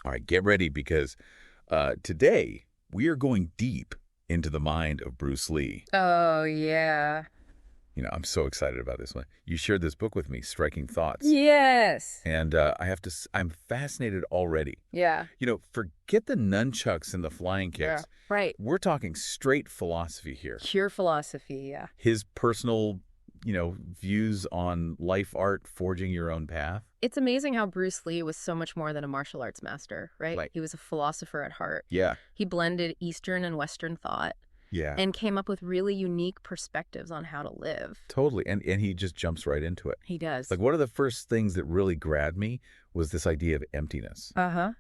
All right, get ready because today we are going deep into the mind of Bruce Lee. Oh, yeah. I'm so excited about this one. You shared this book with me, Striking Thoughts. Yes. And I'm fascinated already. Yeah. Forget the nunchucks and the flying Yeah. kicks. Right. We're talking straight philosophy here. Pure philosophy, yeah. His personal, views on life art, forging your own path. It's amazing how Bruce Lee was so much more than a martial arts master, right? Right. He was a philosopher at heart. Yeah. He blended Eastern and Western thought Yeah. and came up with really unique perspectives on how to live. Totally. And he just jumps right into it. He does. Like, one of the first things that really grabbed me was this idea of emptiness. Uh-huh.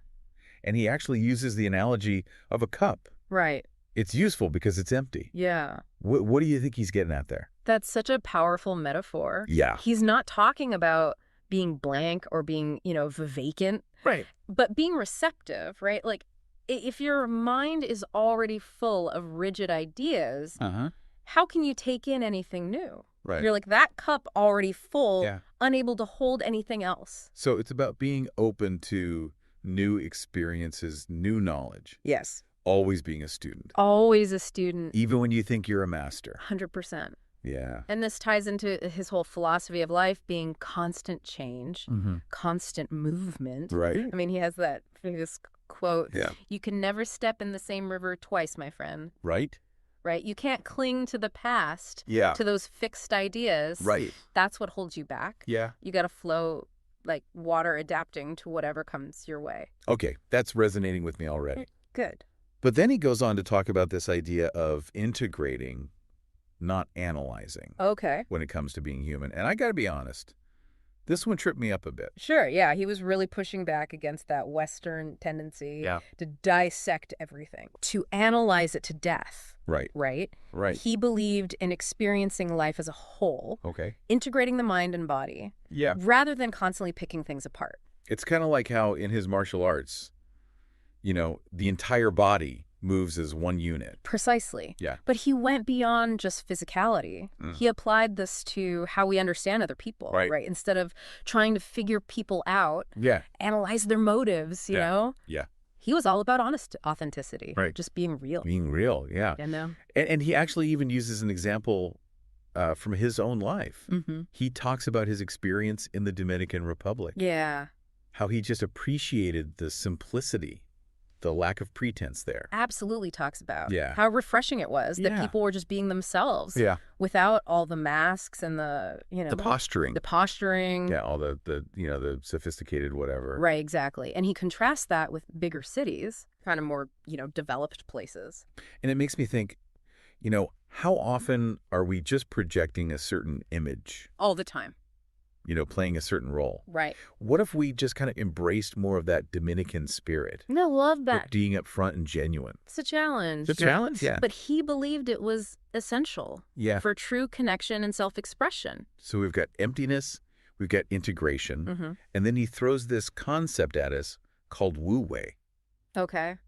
And he actually uses the analogy of a cup. Right. It's useful because it's empty. Yeah. What do you think he's getting at there? That's such a powerful metaphor. Yeah. He's not talking about being blank or being, vacant, Right. but being receptive, right? Like, if your mind is already full of rigid ideas, how can you take in anything new? Right. You're like that cup already full, Yeah. unable to hold anything else. So it's about being open to new experiences, new knowledge. Yes. Always being a student. Always a student. Even when you think you're a master. 100%. Yeah. And this ties into his whole philosophy of life being constant change, constant movement. Right. I mean, he has that famous quote, Yeah. "You can never step in the same river twice, my friend." Right? Right? You can't cling to the past, Yeah. to those fixed ideas. Right. That's what holds you back. Yeah. You got to flow like water adapting to whatever comes your way. Okay. That's resonating with me already. Good. But then he goes on to talk about this idea of integrating, not analyzing, Okay. when it comes to being human. And I got to be honest, this one tripped me up a bit. Sure. Yeah. He was really pushing back against that Western tendency to dissect everything, to analyze it to death. Right. Right? Right. He believed in experiencing life as a whole, Okay. integrating the mind and body, Yeah. rather than constantly picking things apart. It's kind of like how in his martial arts, the entire body moves as one unit. Precisely. Yeah. But he went beyond just physicality. He applied this to how we understand other people, Right. Instead of trying to figure people out, Yeah. analyze their motives, you know? Yeah. He was all about authenticity, Right. just being real. Being real. Yeah. You know? And he actually even uses an example from his own life. He talks about his experience in the Dominican Republic. Yeah. How he just appreciated the simplicity, the lack of pretense there. Absolutely talks about Yeah. how refreshing it was that Yeah. people were just being themselves Yeah. without all the masks and the posturing. the posturing. Yeah, all the sophisticated whatever. Right, exactly. And he contrasts that with bigger cities, kind of more, developed places. And it makes me think, how often are we just projecting a certain image, All the time. playing a certain role? Right. What if we just kind of embraced more of that Dominican spirit? No, love But that. being upfront and genuine. It's a challenge. It's a challenge, yeah. But he believed it was essential Yeah. for true connection and self-expression. So we've got emptiness, we've got integration, and then he throws this concept at us called wu-wei, Okay.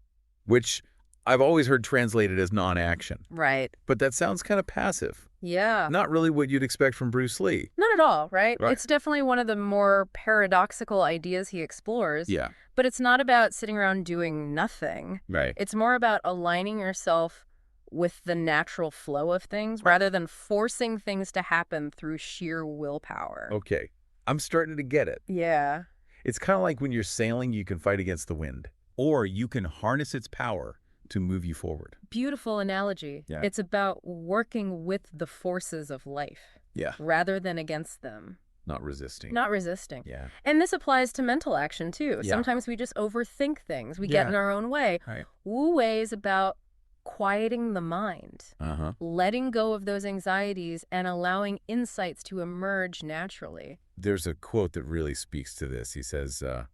which I've always heard translated as non-action. Right. But that sounds kind of passive. Yeah. Not really what you'd expect from Bruce Lee. Not at all, right? Right. It's definitely one of the more paradoxical ideas he explores. Yeah. But it's not about sitting around doing nothing. Right. It's more about aligning yourself with the natural flow of things rather than forcing things to happen through sheer willpower. Okay. I'm starting to get it. Yeah. It's kind of like when you're sailing, you can fight against the wind, or you can harness its power to move you forward. Beautiful analogy. Yeah. It's about working with the forces of life Yeah. rather than against them. Not resisting. Not resisting. Yeah. And this applies to mental action, too. Yeah. Sometimes we just overthink things. We get Yeah. in our own way. Right. Wu-wei is about quieting the mind, Uh-huh. letting go of those anxieties and allowing insights to emerge naturally. There's a quote that really speaks to this. He says, the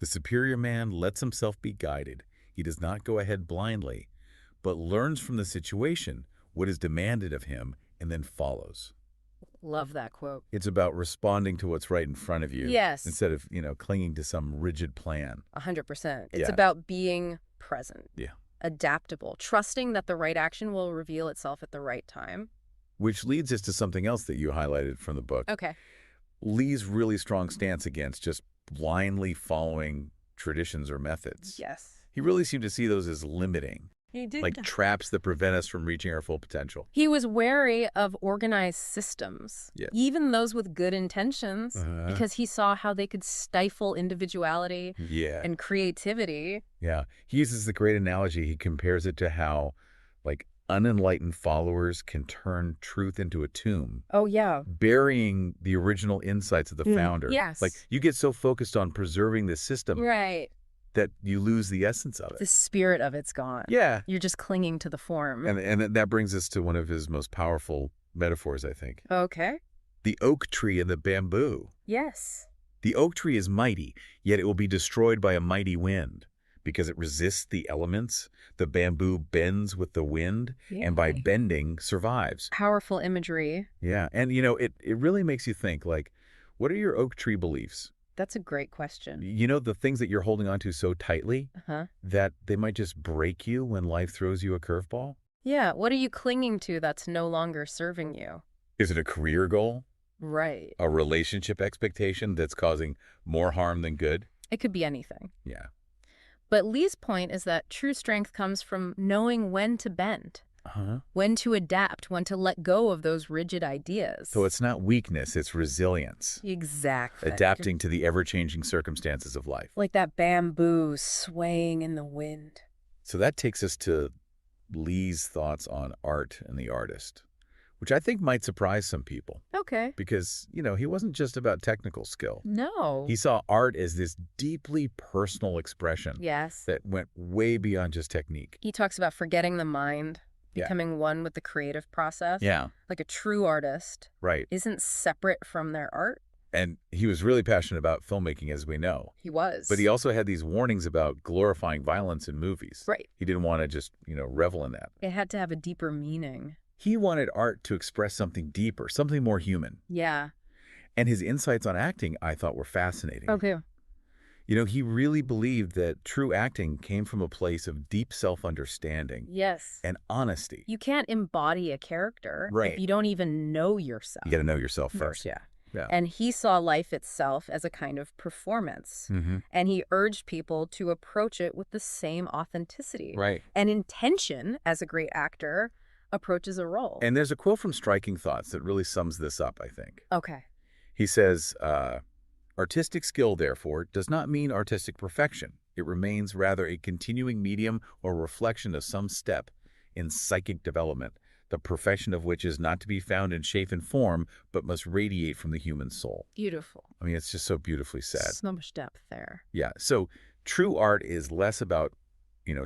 superior man lets himself be guided. He does not go ahead blindly, but learns from the situation what is demanded of him and then follows. Love that quote. It's about responding to what's right in front of you. Yes. Instead of, clinging to some rigid plan. 100%. It's Yeah. about being present. Yeah. Adaptable, trusting that the right action will reveal itself at the right time. Which leads us to something else that you highlighted from the book. Okay. Lee's really strong stance against just blindly following traditions or methods. Yes. He really seemed to see those as limiting, He did. like traps that prevent us from reaching our full potential. He was wary of organized systems, Yeah. even those with good intentions, Uh-huh. because he saw how they could stifle individuality Yeah. and creativity. Yeah. He uses the great analogy. He compares it to how, like, unenlightened followers can turn truth into a tomb, Oh, yeah. burying the original insights of the founder. Yes. Like, you get so focused on preserving the system Right. that you lose the essence of it. The spirit of it's gone. Yeah. You're just clinging to the form. And that brings us to one of his most powerful metaphors, I think. Okay. The oak tree and the bamboo. Yes. The oak tree is mighty, yet it will be destroyed by a mighty wind. Because it resists the elements, the bamboo bends with the wind, and by bending, survives. Powerful imagery. Yeah, and it really makes you think, like, what are your oak tree beliefs? That's a great question. You know, the things that you're holding onto so tightly that they might just break you when life throws you a curveball? Yeah, what are you clinging to that's no longer serving you? Is it a career goal? Right. A relationship expectation that's causing more harm than good? It could be anything. Yeah. But Lee's point is that true strength comes from knowing when to bend, when to adapt, when to let go of those rigid ideas. So it's not weakness, it's resilience. Exactly. Adapting to the ever-changing circumstances of life. Like that bamboo swaying in the wind. So that takes us to Lee's thoughts on art and the artist, which I think might surprise some people. Okay. Because, he wasn't just about technical skill. No. He saw art as this deeply personal expression Yes. that went way beyond just technique. He talks about forgetting the mind, becoming one with the creative process. Yeah. Like a true artist Right. isn't separate from their art. And he was really passionate about filmmaking, as we know. He was. But he also had these warnings about glorifying violence in movies. Right. He didn't want to just, revel in that. It had to have a deeper meaning. He wanted art to express something deeper, something more human. Yeah. And his insights on acting, I thought, were fascinating. Okay. He really believed that true acting came from a place of deep self-understanding. Yes. And honesty. You can't embody a character Right. if you don't even know yourself. You got to know yourself first. Yeah. Yeah. And he saw life itself as a kind of performance. And he urged people to approach it with the same authenticity. Right. And intention, as a great actor, approaches a role. And there's a quote from Striking Thoughts that really sums this up, I think. Okay. He says, artistic skill, therefore, does not mean artistic perfection. It remains rather a continuing medium or reflection of some step in psychic development, the perfection of which is not to be found in shape and form, but must radiate from the human soul. Beautiful. I mean, it's just so beautifully said. So much depth there. Yeah. So true art is less about,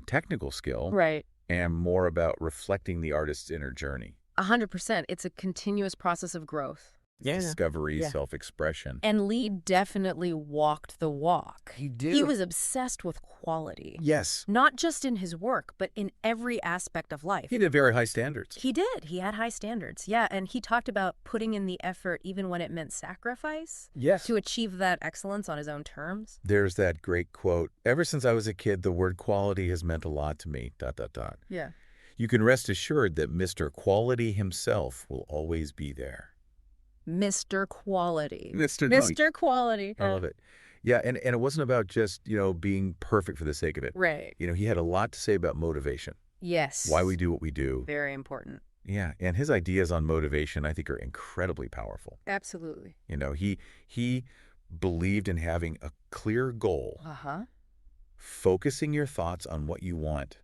technical skill. Right. And more about reflecting the artist's inner journey. 100%. It's a continuous process of growth. Discovery, self-expression. And Lee definitely walked the walk. He did. He was obsessed with quality. Yes. Not just in his work, but in every aspect of life. He did very high standards. He did. He had high standards. Yeah, and he talked about putting in the effort even when it meant sacrifice. Yes. To achieve that excellence on his own terms. There's that great quote, ever since I was a kid, the word quality has meant a lot to me, ... Yeah. You can rest assured that Mr. Quality himself will always be there. Mr. Quality. Mr. Quality. I love it. Yeah, and it wasn't about just, being perfect for the sake of it. Right. He had a lot to say about motivation. Yes. Why we do what we do. Very important. Yeah, and his ideas on motivation, I think, are incredibly powerful. Absolutely. He believed in having a clear goal, focusing your thoughts on what you want,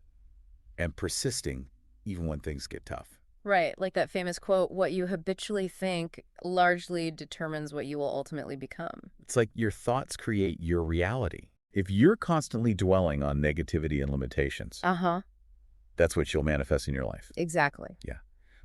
and persisting even when things get tough. Right, like that famous quote, what you habitually think largely determines what you will ultimately become. It's like your thoughts create your reality. If you're constantly dwelling on negativity and limitations, that's what you'll manifest in your life. Exactly. Yeah.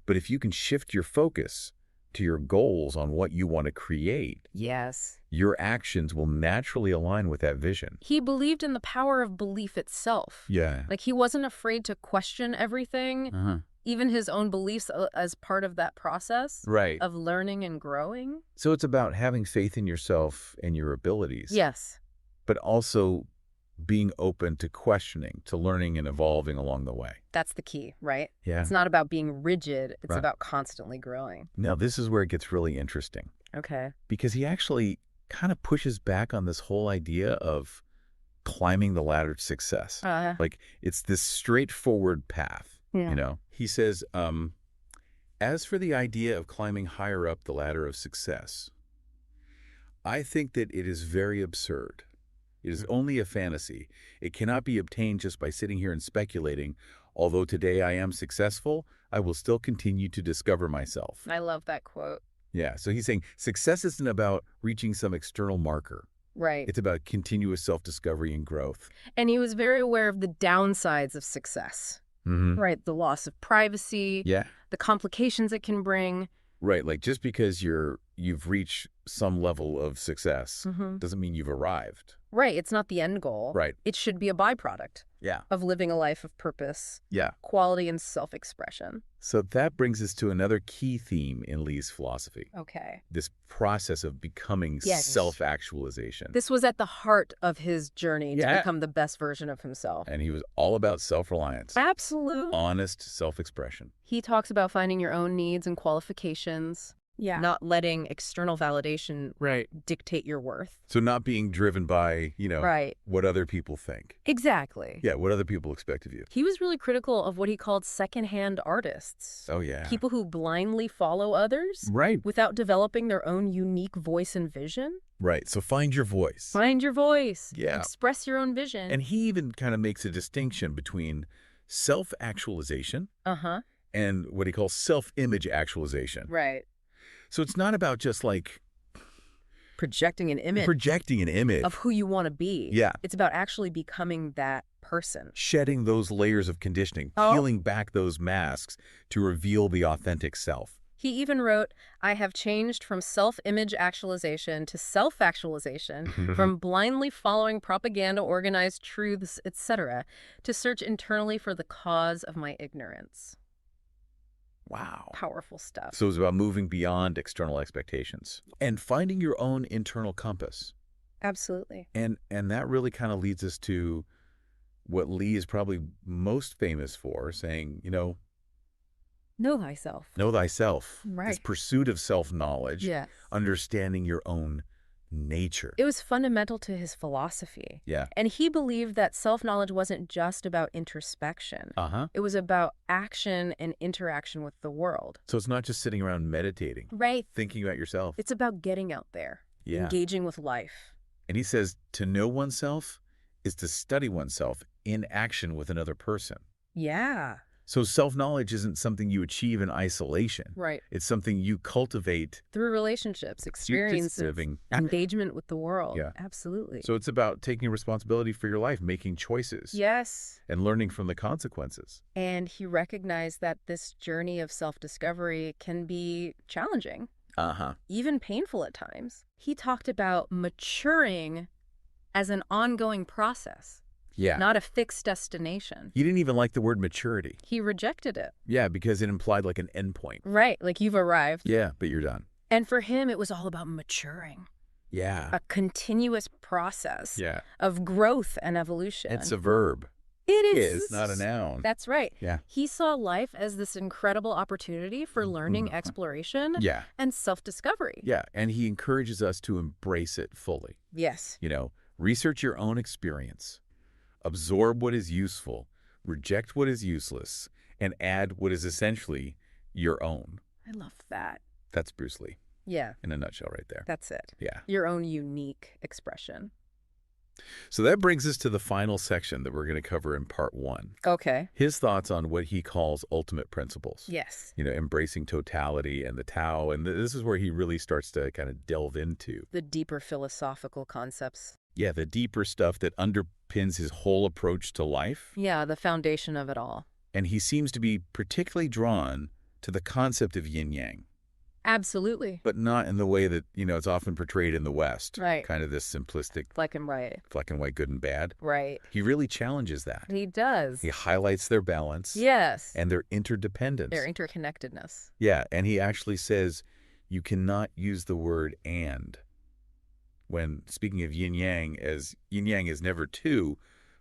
But if you can shift your focus to your goals on what you want to create, yes, your actions will naturally align with that vision. He believed in the power of belief itself. Yeah. Like he wasn't afraid to question everything. Even his own beliefs as part of that process of learning and growing. So it's about having faith in yourself and your abilities. Yes. But also being open to questioning, to learning and evolving along the way. That's the key, right? Yeah. It's not about being rigid. It's Right. about constantly growing. Now, this is where it gets really interesting. Okay. Because he actually kind of pushes back on this whole idea of climbing the ladder to success. Like, it's this straightforward path, you know? He says, as for the idea of climbing higher up the ladder of success, I think that it is very absurd. It is only a fantasy. It cannot be obtained just by sitting here and speculating. Although today I am successful, I will still continue to discover myself. I love that quote. Yeah, so he's saying success isn't about reaching some external marker. Right. It's about continuous self-discovery and growth. And he was very aware of the downsides of success. Right, the loss of privacy, the complications it can bring. Right, like just because you've reached some level of success doesn't mean you've arrived. Right, it's not the end goal. Right. It should be a byproduct of living a life of purpose, quality, and self-expression. So that brings us to another key theme in Lee's philosophy. Okay. This process of becoming self-actualization. This was at the heart of his journey to become the best version of himself. And he was all about self-reliance. Absolutely. Honest self-expression. He talks about finding your own needs and qualifications. Yeah. Not letting external validation dictate your worth. So not being driven by, what other people think. Exactly. Yeah, what other people expect of you. He was really critical of what he called secondhand artists. Oh, yeah. People who blindly follow others. Right. Without developing their own unique voice and vision. Right. So find your voice. Find your voice. Yeah. Express your own vision. And he even kind of makes a distinction between self-actualization and what he calls self-image actualization. Right. So it's not about just like projecting an image of who you want to be. Yeah. It's about actually becoming that person. Shedding those layers of conditioning, peeling back those masks to reveal the authentic self. He even wrote, I have changed from self-image actualization to self-actualization, from blindly following propaganda, organized truths, etc., to search internally for the cause of my ignorance. Wow. Powerful stuff. So it's about moving beyond external expectations and finding your own internal compass. Absolutely. And that really kind of leads us to what Lee is probably most famous for, saying, know thyself. Know thyself. Right. This pursuit of self-knowledge, understanding your own nature. It was fundamental to his philosophy. Yeah. And he believed that self-knowledge wasn't just about introspection. It was about action and interaction with the world. So it's not just sitting around meditating. Right. Thinking about yourself. It's about getting out there. Yeah. Engaging with life. And he says to know oneself is to study oneself in action with another person. Yeah. So self-knowledge isn't something you achieve in isolation. Right. It's something you cultivate through relationships, experience, engagement with the world. Yeah. Absolutely. So it's about taking responsibility for your life, making choices. Yes. And learning from the consequences. And he recognized that this journey of self-discovery can be challenging. Even painful at times. He talked about maturing as an ongoing process. Yeah. Not a fixed destination. He didn't even like the word maturity. He rejected it. Yeah, because it implied like an endpoint. Right, like you've arrived. Yeah, but you're done. And for him, it was all about maturing. Yeah. A continuous process of growth and evolution. It's a verb. It is not a noun. That's right. Yeah. He saw life as this incredible opportunity for learning, exploration, and self-discovery. Yeah, and he encourages us to embrace it fully. Yes. Research your own experience. Absorb what is useful, reject what is useless, and add what is essentially your own. I love that. That's Bruce Lee. Yeah. In a nutshell right there. That's it. Yeah. Your own unique expression. So that brings us to the final section that we're going to cover in part 1. Okay. His thoughts on what he calls ultimate principles. Yes. Embracing totality and the Tao. And this is where he really starts to kind of delve into the deeper philosophical concepts. Yeah, the deeper stuff that underpins his whole approach to life. Yeah, the foundation of it all. And he seems to be particularly drawn to the concept of yin-yang. Absolutely. But not in the way that, it's often portrayed in the West. Right. Kind of this simplistic. Black and white. Black and white, good and bad. Right. He really challenges that. He does. He highlights their balance. Yes. And their interdependence. Their interconnectedness. Yeah, and he actually says you cannot use the word and. When speaking of yin-yang, as yin-yang is never two,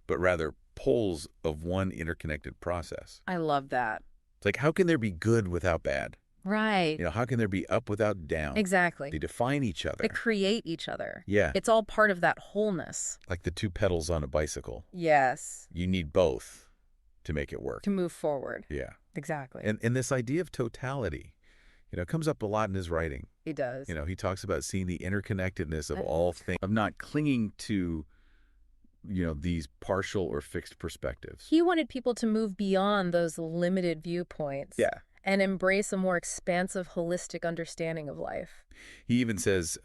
but rather poles of one interconnected process. I love that. It's like, how can there be good without bad? Right. How can there be up without down? Exactly. They define each They other. create each other. Yeah, It's all part of that wholeness. like the two pedals on a bicycle. Yes. You need both to make it work. To move forward. Yeah. Exactly. And this idea of totality, comes up a lot in his writing. He does. He talks about seeing the interconnectedness of all things, of not clinging to, these partial or fixed perspectives. He wanted people to move beyond those limited viewpoints. Yeah. And embrace a more expansive, holistic understanding of life. He even says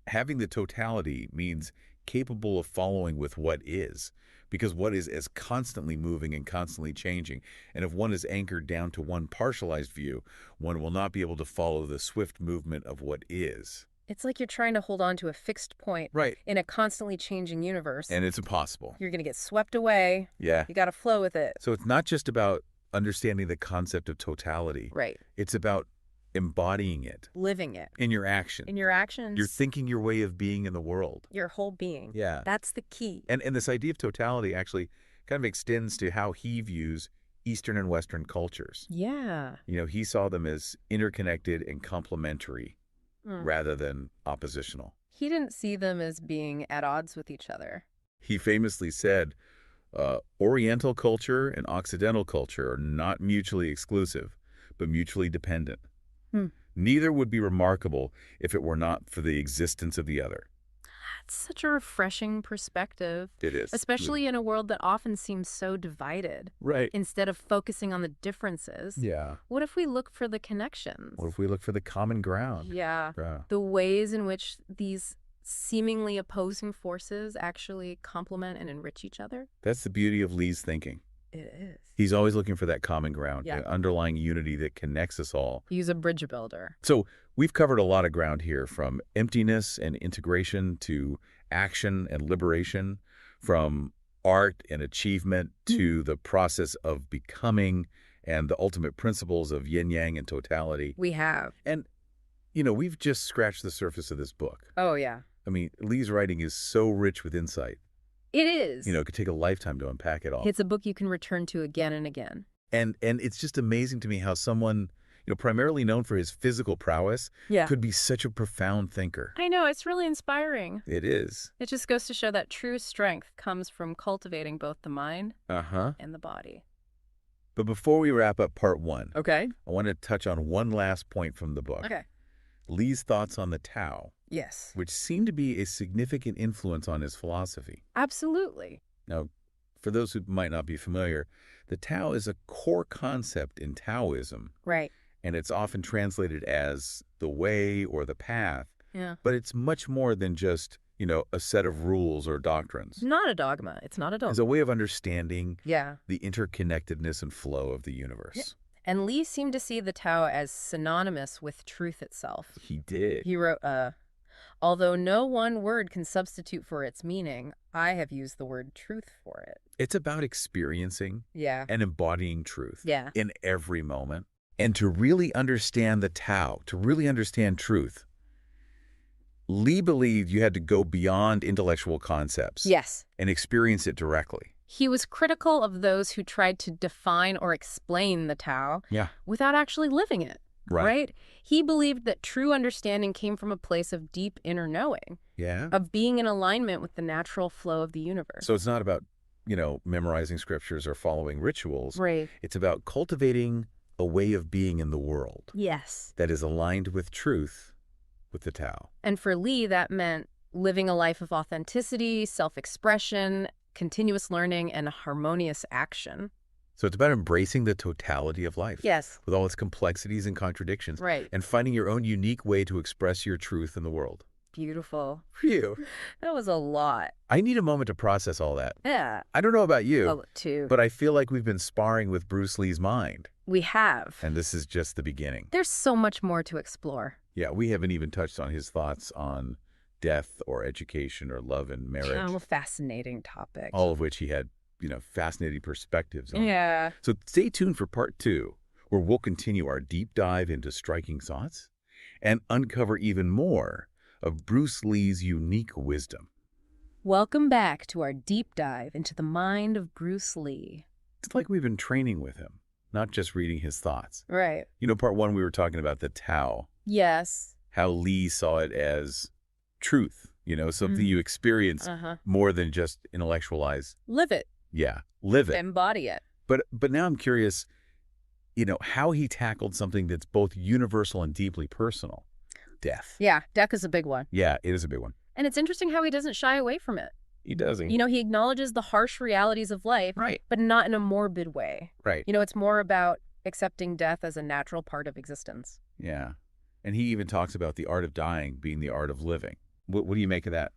having the totality means capable of following with what is, because what is constantly moving and constantly changing. And if one is anchored down to one partialized view, one will not be able to follow the swift movement of what is. It's like you're trying to hold on to a fixed point Right. in a constantly changing universe. And it's impossible. You're going to get swept away. Yeah. You got to flow with it. So it's not just about understanding the concept of totality. Right. It's about embodying it. Living it. In your action. In your actions. You're thinking your way of being in the world. Your whole being. Yeah. That's the key. And this idea of totality actually kind of extends to how he views Eastern and Western cultures. Yeah. He saw them as interconnected and complementary rather than oppositional. He didn't see them as being at odds with each other. He famously said, Oriental culture and Occidental culture are not mutually exclusive, but mutually dependent. Neither would be remarkable if it were not for the existence of the other. That's such a refreshing perspective. It is. Especially in a world that often seems so divided. Right. Instead of focusing on the differences. Yeah. What if we look for the connections? What if we look for the common ground? Yeah. Yeah. The ways in which these seemingly opposing forces actually complement and enrich each other? That's the beauty of Lee's thinking. It is. He's always looking for that common ground, Yeah. an underlying unity that connects us all. He's a bridge builder. So we've covered a lot of ground here, from emptiness and integration to action and liberation, from art and achievement to the process of becoming and the ultimate principles of yin-yang and totality. We have. And, we've just scratched the surface of this book. Oh, yeah. I mean, Lee's writing is so rich with insight. It is. It could take a lifetime to unpack it all. It's a book you can return to again and again. And it's just amazing to me how someone, primarily known for his physical prowess, Yeah. could be such a profound thinker. I know. It's really inspiring. It is. It just goes to show that true strength comes from cultivating both the mind and the body. But before we wrap up part 1, Okay. I want to touch on one last point from the book. Okay. Lee's thoughts on the Tao, Yes. which seem to be a significant influence on his philosophy. Absolutely. Now, for those who might not be familiar, the Tao is a core concept in Taoism, Right. and it's often translated as the way or the path. Yeah. But it's much more than just, a set of rules or doctrines. It's not a dogma. It's not a dogma. It's a way of understanding Yeah. the interconnectedness and flow of the universe. Yeah. And Lee seemed to see the Tao as synonymous with truth itself. He did. He wrote, although no one word can substitute for its meaning, I have used the word truth for it. It's about experiencing Yeah. and embodying truth Yeah. in every moment. And to really understand the Tao, to really understand truth, Lee believed you had to go beyond intellectual concepts Yes. and experience it directly. He was critical of those who tried to define or explain the Tao Yeah. without actually living it. Right. He believed that true understanding came from a place of deep inner knowing, Yeah. of being in alignment with the natural flow of the universe. So it's not about, memorizing scriptures or following rituals. Right. It's about cultivating a way of being in the world Yes. that is aligned with truth, with the Tao. And for Lee, that meant living a life of authenticity, self-expression, continuous learning, and harmonious action. So it's about embracing the totality of life. Yes. With all its complexities and contradictions. Right. And finding your own unique way to express your truth in the world. Beautiful. Phew. That was a lot. I need a moment to process all that. Yeah. I don't know about you, Oh, too. but I feel like we've been sparring with Bruce Lee's mind. We have. And this is just the beginning. There's so much more to explore. Yeah, we haven't even touched on his thoughts on death or education or love and marriage. Oh, fascinating topic. All of which he had, fascinating perspectives on. Yeah. So stay tuned for part 2, where we'll continue our deep dive into striking thoughts and uncover even more of Bruce Lee's unique wisdom. Welcome back to our deep dive into the mind of Bruce Lee. It's like we've been training with him. not just reading his thoughts. Right. Part one, we were talking about the Tao, Yes. how Lee saw it as truth, something you experience Uh-huh. more than just intellectualize. Live it. Yeah, live it. Embody it. But now I'm curious, how he tackled something that's both universal and deeply personal. Death. Yeah, death is a big one. Yeah, it is a big one. And it's interesting how he doesn't shy away from it. He doesn't. He acknowledges the harsh realities of life, Right. but not in a morbid way. Right. It's more about accepting death as a natural part of existence. Yeah. And he even talks about the art of dying being the art of living. What do you make of that?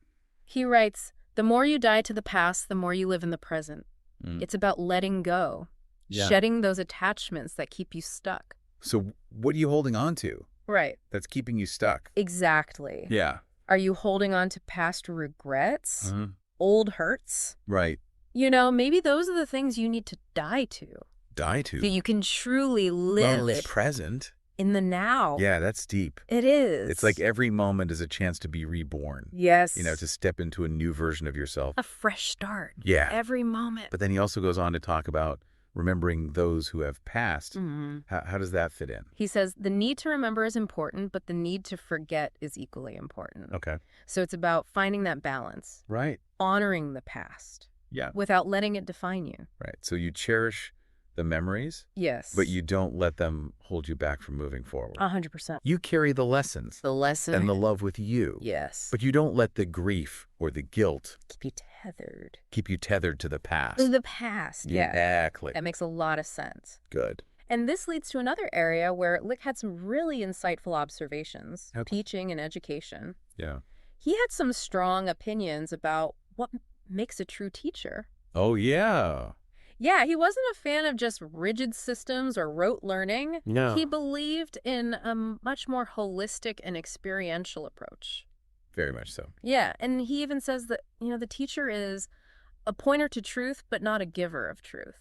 He writes, "The more you die to the past, the more you live in the present. It's about letting go, shedding those attachments that keep you stuck." So what are you holding on to Right. that's keeping you stuck? Exactly. Yeah. Are you holding on to past regrets, old hurts? Right. Maybe those are the things you need to die to. Die to? That you can truly live Present. in the now. Yeah, that's deep. It is. It's like every moment is a chance to be reborn. Yes. To step into a new version of yourself. A fresh start. Yeah. Every moment. But then he also goes on to talk about remembering those who have passed. Mm-hmm. How does that fit in? He says, the need to remember is important, but the need to forget is equally important. Okay. So it's about finding that balance. Right. Honoring the past. Yeah. Without letting it define you. Right. So you cherish the memories, yes, but you don't let them hold you back from moving forward. 100%. You carry the lessons The lesson. and the love with you. Yes. But you don't let the grief or the guilt keep you tethered to the past. to the past. Yeah. Exactly. That makes a lot of sense. Good. And this leads to another area where Lick had some really insightful observations, Okay. teaching and education. Yeah. He had some strong opinions about what makes a true teacher. Oh, yeah. Yeah, he wasn't a fan of just rigid systems or rote learning. No. He believed in a much more holistic and experiential approach. Very much so. Yeah, and he even says that, the teacher is a pointer to truth, but not a giver of truth.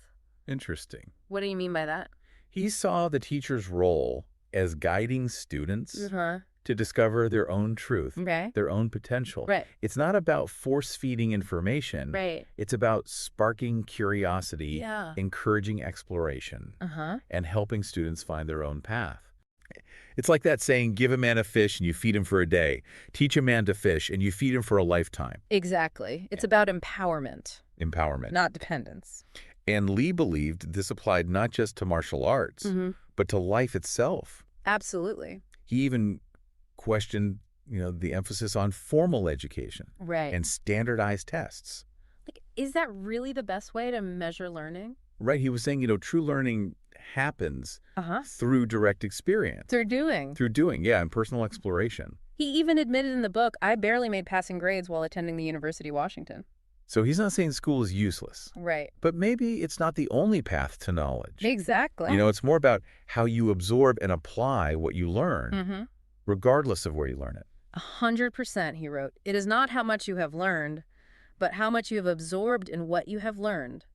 Interesting. What do you mean by that? He saw the teacher's role as guiding students Uh-huh. to discover their own truth, Okay. their own potential. Right. It's not about force-feeding information. Right. It's about sparking curiosity, Yeah. encouraging exploration, Uh-huh. and helping students find their own path. It's like that saying, give a man a fish and you feed him for a day. Teach a man to fish and you feed him for a lifetime. Exactly. It's about empowerment, Empowerment. not dependence. And Lee believed this applied not just to martial arts, but to life itself. Absolutely. He even questioned, the emphasis on formal education Right. and standardized tests. Is that really the best way to measure learning? Right. He was saying, true learning happens Uh-huh. through direct experience. Through doing. Through doing, yeah, and personal exploration. He even admitted in the book, I barely made passing grades while attending the University of Washington. So he's not saying school is useless. Right. But maybe it's not the only path to knowledge. Exactly. It's more about how you absorb and apply what you learn, Mm-hmm. regardless of where you learn it. 100%, he wrote. It is not how much you have learned, but how much you have absorbed in what you have learned.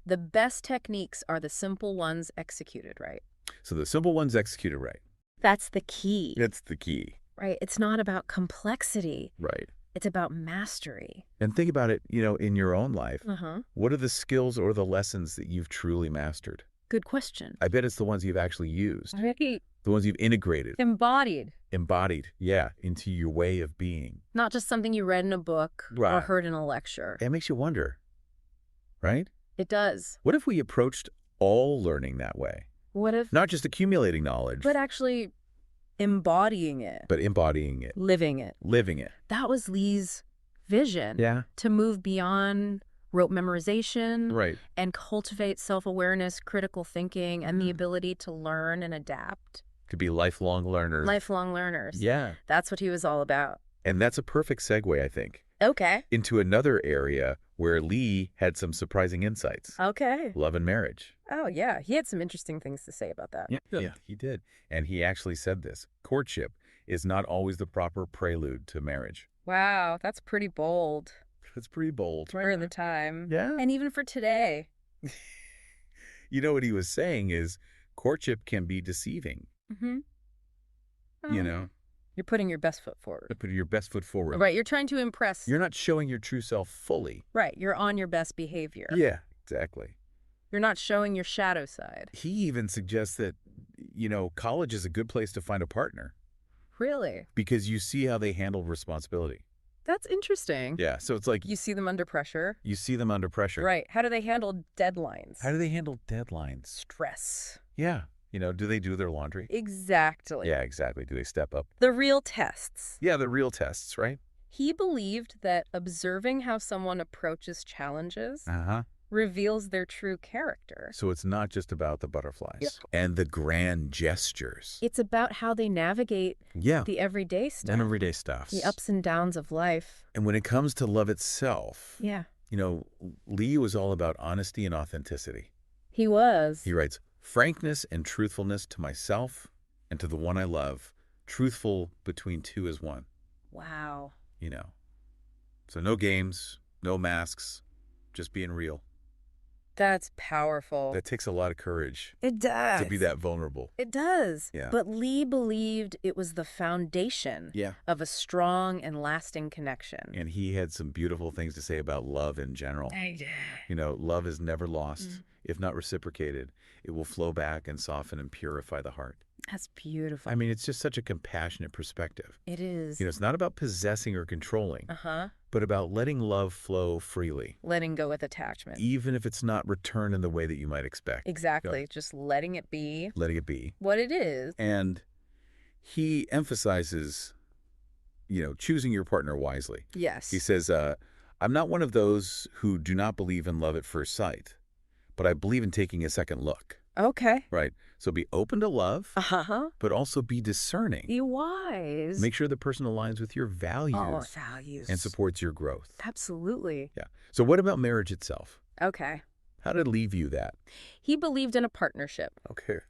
The best techniques are the simple ones executed right. So the simple ones executed right. That's the key. It's the key. Right. It's not about complexity. Right. It's about mastery. And think about it, in your own life. Uh-huh. What are the skills or the lessons that you've truly mastered? Good question. I bet it's the ones you've actually used. Right. The ones you've integrated. Embodied. Embodied, yeah, into your way of being. Not just something you read in a book or Right. heard in a lecture. It makes you wonder, right? It does. What if we approached all learning that way? What if, Not just accumulating knowledge, but actually embodying it, but embodying it, living it. living it. That was Lee's vision. Yeah, To move beyond rote memorization right. and cultivate self-awareness, critical thinking, and the ability to learn and adapt. To be lifelong learners. Lifelong learners. Yeah. That's what he was all about. And that's a perfect segue, I think, Okay. into another area where Lee had some surprising insights. Okay. Love and marriage. Oh, yeah. He had some interesting things to say about that. Yeah, he did. And he actually said this. Courtship is not always the proper prelude to marriage. Wow. That's pretty bold. That's pretty bold. For the time. Yeah. And even for today. What he was saying is courtship can be deceiving, Mm-hmm. You're putting your best foot forward. Put your best foot forward. Right. You're trying to impress. You're not showing your true self fully. Right. You're on your best behavior. Yeah, exactly. You're not showing your shadow side. He even suggests that, college is a good place to find a partner Really? because you see how they handle responsibility. That's interesting. Yeah, so it's like You see them under pressure. you see them under pressure. Right. How do they handle deadlines? How do they handle deadlines? Stress. Yeah. Do they do their laundry? Exactly. Yeah, exactly. Do they step up? The real tests. Yeah, the real tests, right? He believed that observing how someone approaches challenges Uh-huh. reveals their true character. So it's not just about the butterflies and the grand gestures. It's about how they navigate the everyday stuff. And everyday stuff. The ups and downs of life. And when it comes to love itself, Yeah. Lee was all about honesty and authenticity. He was. He writes, frankness and truthfulness to myself and to the one I love, truthful between two as one. Wow. So no games, no masks, just being real. That's powerful. That takes a lot of courage It does. to be that vulnerable. It does. Yeah. But Lee believed it was the foundation of a strong and lasting connection. And he had some beautiful things to say about love in general. Love is never lost. If not reciprocated, it will flow back and soften and purify the heart. That's beautiful. I mean, it's just such a compassionate perspective. It is. It's not about possessing or controlling, but about letting love flow freely. Letting go with attachment. Even if it's not returned in the way that you might expect. Exactly. Just letting it be. Letting it be. What it is. And he emphasizes, choosing your partner wisely. Yes. He says, I'm not one of those who do not believe in love at first sight, but I believe in taking a second look. Okay. Right. So be open to love, but also be discerning. Be wise. Make sure the person aligns with your values. Oh, values. And supports your growth. Absolutely. Yeah. So what about marriage itself? Okay. How did Lee view that? He believed in a partnership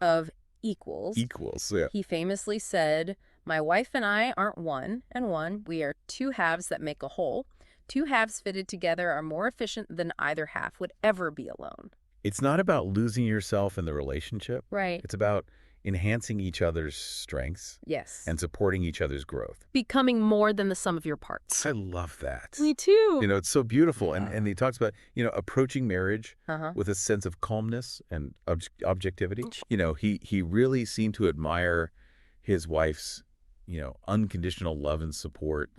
of equals. Equals, yeah. He famously said, my wife and I aren't one and one. We are two halves that make a whole. Two halves fitted together are more efficient than either half would ever be alone. It's not about losing yourself in the relationship. Right. It's about enhancing each other's strengths. Yes. And supporting each other's growth. Becoming more than the sum of your parts. I love that. Me too. It's so beautiful. And he talks about, approaching marriage with a sense of calmness and objectivity. He really seemed to admire his wife's, unconditional love and support.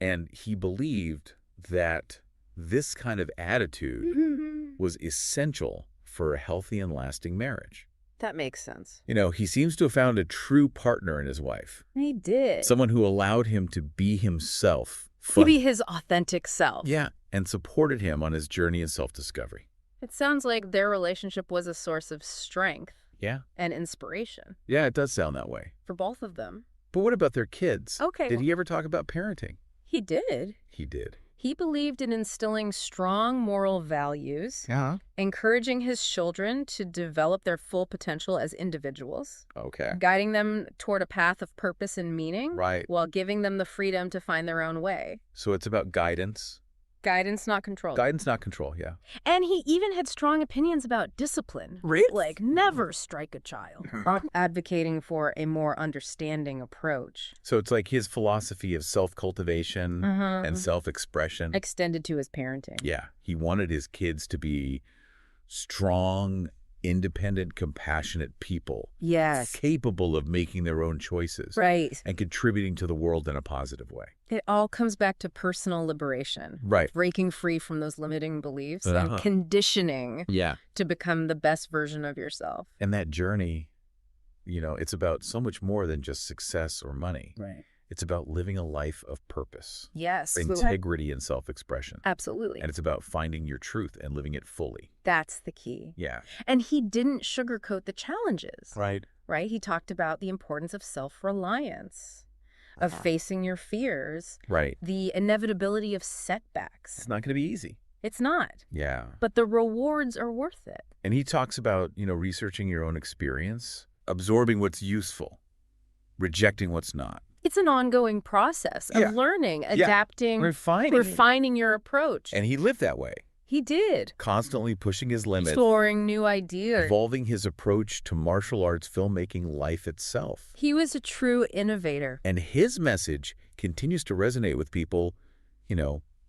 And he believed that this kind of attitude was essential for a healthy and lasting marriage. That makes sense. He seems to have found a true partner in his wife. He did. Someone who allowed him to be himself. To be his authentic self. Yeah, and supported him on his journey in self-discovery. It sounds like their relationship was a source of strength. Yeah. And inspiration. Yeah, it does sound that way. For both of them. But what about their kids? Okay. Did he ever talk about parenting? He did. He did. He believed in instilling strong moral values, encouraging his children to develop their full potential as individuals, guiding them toward a path of purpose and meaning, while giving them the freedom to find their own way. So it's about guidance. Guidance, not control. Guidance, not control, yeah. And he even had strong opinions about discipline. Really? Like, never strike a child. Advocating for a more understanding approach. So it's like his philosophy of self-cultivation and self-expression. Extended to his parenting. Yeah. He wanted his kids to be strong, independent, compassionate people. Yes. Capable of making their own choices. Right. And contributing to the world in a positive way. It all comes back to personal liberation. Right. Breaking free from those limiting beliefs and conditioning to become the best version of yourself. And that journey, it's about so much more than just success or money. Right. It's about living a life of purpose. Yes. Integrity and self-expression. Absolutely. And it's about finding your truth and living it fully. That's the key. Yeah. And he didn't sugarcoat the challenges. Right. Right? He talked about the importance of self-reliance, of facing your fears. Right. The inevitability of setbacks. It's not going to be easy. It's not. Yeah. But the rewards are worth it. And he talks about, researching your own experience, absorbing what's useful, rejecting what's not. It's an ongoing process of learning, adapting, refining your approach. And he lived that way. He did. Constantly pushing his limits. Exploring new ideas. Evolving his approach to martial arts filmmaking life itself. He was a true innovator. And his message continues to resonate with people,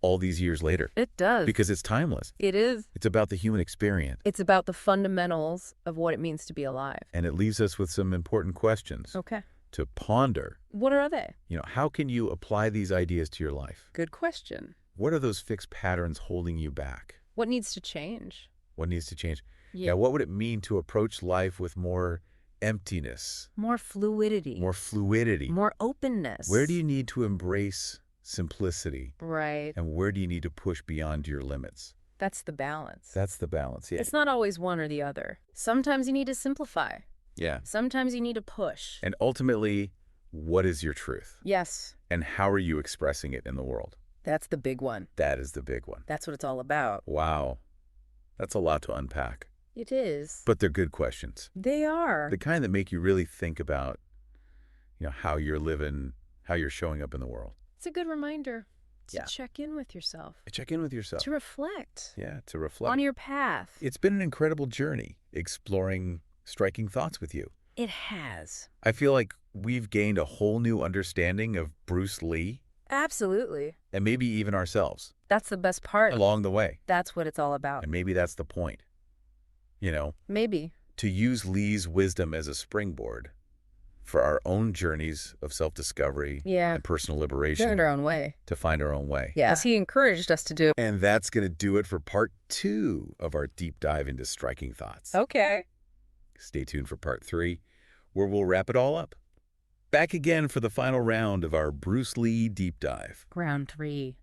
all these years later It does. because it's timeless. It is. It's about the human experience. It's about the fundamentals of what it means to be alive. And it leaves us with some important questions Okay. to ponder. What are they? How can you apply these ideas to your life? Good question. What are those fixed patterns holding you back? What needs to change? What needs to change? Yeah. What would it mean to approach life with more emptiness, More fluidity. more fluidity? More openness. Where do you need to embrace simplicity? Right. And where do you need to push beyond your limits? That's the balance. That's the balance, yeah. It's not always one or the other. Sometimes you need to simplify. Yeah. Sometimes you need to push. And ultimately, what is your truth? Yes. And how are you expressing it in the world? That's the big one. That is the big one. That's what it's all about. Wow. That's a lot to unpack. It is. But they're good questions. They are. The kind that make you really think about, how you're living, how you're showing up in the world. It's a good reminder to Yeah. check in with yourself. Check in with yourself. To reflect. Yeah, to reflect. On your path. It's been an incredible journey exploring striking thoughts with you. It has. I feel like we've gained a whole new understanding of Bruce Lee Absolutely. and maybe even ourselves That's the best part. along the way. That's what it's all about. And maybe that's the point. Maybe. To use Lee's wisdom as a springboard for our own journeys of self-discovery Yeah. and personal Do it liberation our own way. to find our own way. Yeah. As he encouraged us to do. And that's going to do it for part 2 of our deep dive into striking thoughts. Okay. Stay tuned for part 3, where we'll wrap it all up. Back again for the final round of our Bruce Lee deep dive. Round 3.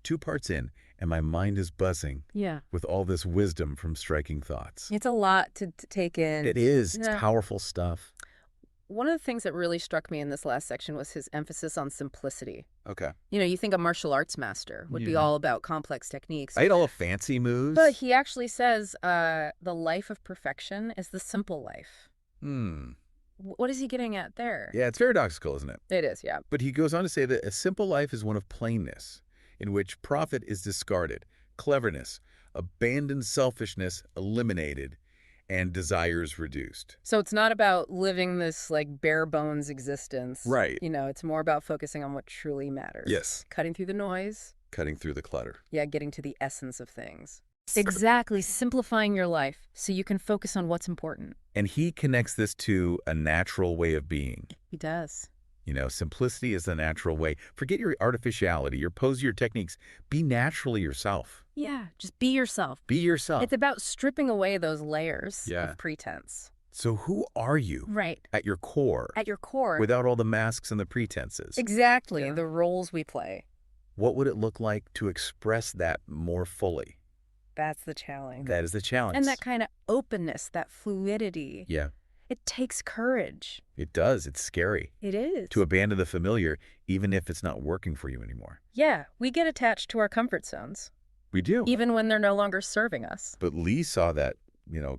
2 parts in, and my mind is buzzing Yeah. with all this wisdom from striking thoughts. It's a lot to take in. It is. It's Yeah. powerful stuff. One of the things that really struck me in this last section was his emphasis on simplicity. Okay. You think a martial arts master would be Yeah. all about complex techniques. I had all the fancy moves. But he actually says the life of perfection is the simple life. What is he getting at there? Yeah, it's paradoxical, isn't it? It is, yeah. But he goes on to say that a simple life is one of plainness, in which profit is discarded, cleverness, abandoned selfishness eliminated, and desires reduced. So it's not about living this bare bones existence. Right. It's more about focusing on what truly matters. Yes. Cutting through the noise. Cutting through the clutter. Yeah, getting to the essence of things. Exactly. Simplifying your life so you can focus on what's important. And he connects this to a natural way of being. He does. Simplicity is the natural way. Forget your artificiality, your pose, your techniques. Be naturally yourself. Yeah, just be yourself. Be yourself. It's about stripping away those layers Yeah. of pretense. So who are you? Right. At your core. At your core. Without all the masks and the pretenses. Exactly. The roles we play. What would it look like to express that more fully? That's the challenge. That is the challenge. And that kind of openness, that fluidity. Yeah, It takes courage. it does. It's scary It is. to abandon the familiar, even if it's not working for you anymore. Yeah, we get attached to our comfort zones, We do. even when they're no longer serving us. But Lee saw that,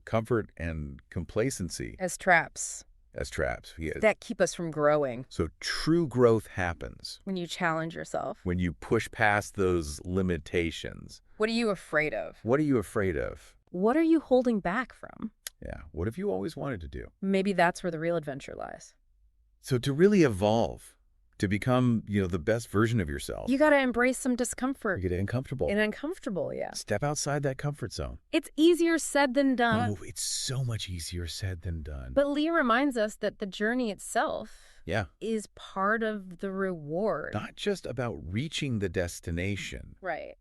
comfort and complacency As traps as traps. that keep us from growing. So true growth happens When you challenge yourself. when you push past those limitations. What are you afraid of? What are you afraid of? What are you holding back from? Yeah. What have you always wanted to do? Maybe that's where the real adventure lies. So to really evolve, to become, the best version of yourself, You got to embrace some discomfort. you get uncomfortable. And uncomfortable, yeah. Step outside that comfort zone. It's easier said than done. Oh, it's so much easier said than done. But Lee reminds us that the journey itself yeah, is part of the reward. not just about reaching the destination, Right.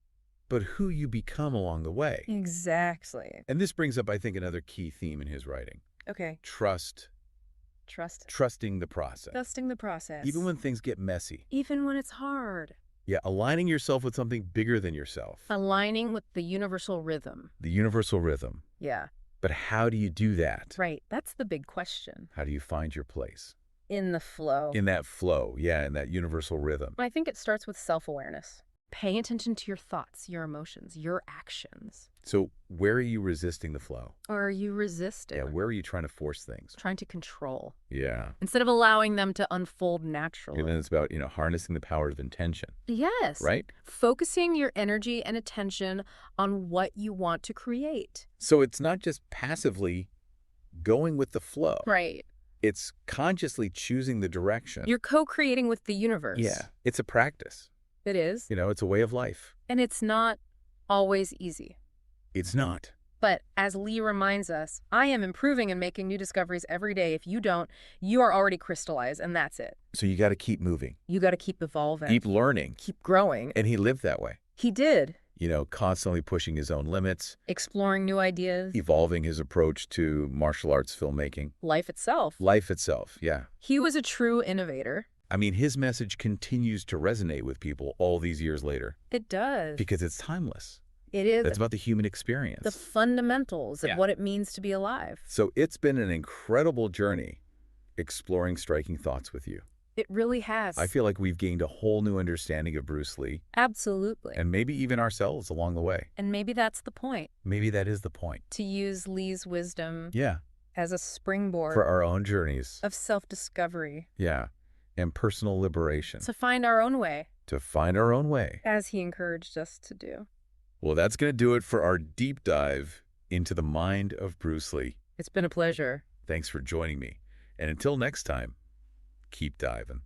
but who you become along the way. Exactly. And this brings up, I think, another key theme in his writing. Okay. Trusting the process. Trusting the process. Even when things get messy. Even when it's hard. Yeah, aligning yourself with something bigger than yourself. Aligning with the universal rhythm. The universal rhythm. Yeah. But how do you do that? Right. That's the big question. How do you find your place? In the flow. In that flow, yeah, in that universal rhythm. I think it starts with self-awareness. Paying attention to your thoughts, your emotions, your actions. So where are you resisting the flow? Or are you resisting? Yeah, where are you trying to force things? Trying to control. Yeah. Instead of allowing them to unfold naturally. And then it's about, harnessing the power of intention, Yes. right? Focusing your energy and attention on what you want to create. So it's not just passively going with the flow. Right. It's consciously choosing the direction. You're co-creating with the universe. Yeah. It's a practice. It is. It's a way of life. And it's not always easy. It's not. But as Lee reminds us, I am improving and making new discoveries every day. If you don't, you are already crystallized, and that's it. So you got to keep moving. You got to keep evolving. Keep learning. Keep growing. And he lived that way. He did. Constantly pushing his own limits. Exploring new ideas. Evolving his approach to martial arts filmmaking. Life itself. Life itself, yeah. He was a true innovator. I mean, his message continues to resonate with people all these years later. It does. Because it's timeless. It is. It's about the human experience. The fundamentals of what it means to be alive. So it's been an incredible journey exploring striking thoughts with you. It really has. I feel like we've gained a whole new understanding of Bruce Lee. Absolutely. And maybe even ourselves along the way. And maybe that's the point. Maybe that is the point. To use Lee's wisdom as a springboard for our own journeys of self-discovery. And personal liberation. To find our own way. To find our own way. As he encouraged us to do. Well, that's going to do it for our deep dive into the mind of Bruce Lee. It's been a pleasure. Thanks for joining me. And until next time, keep diving.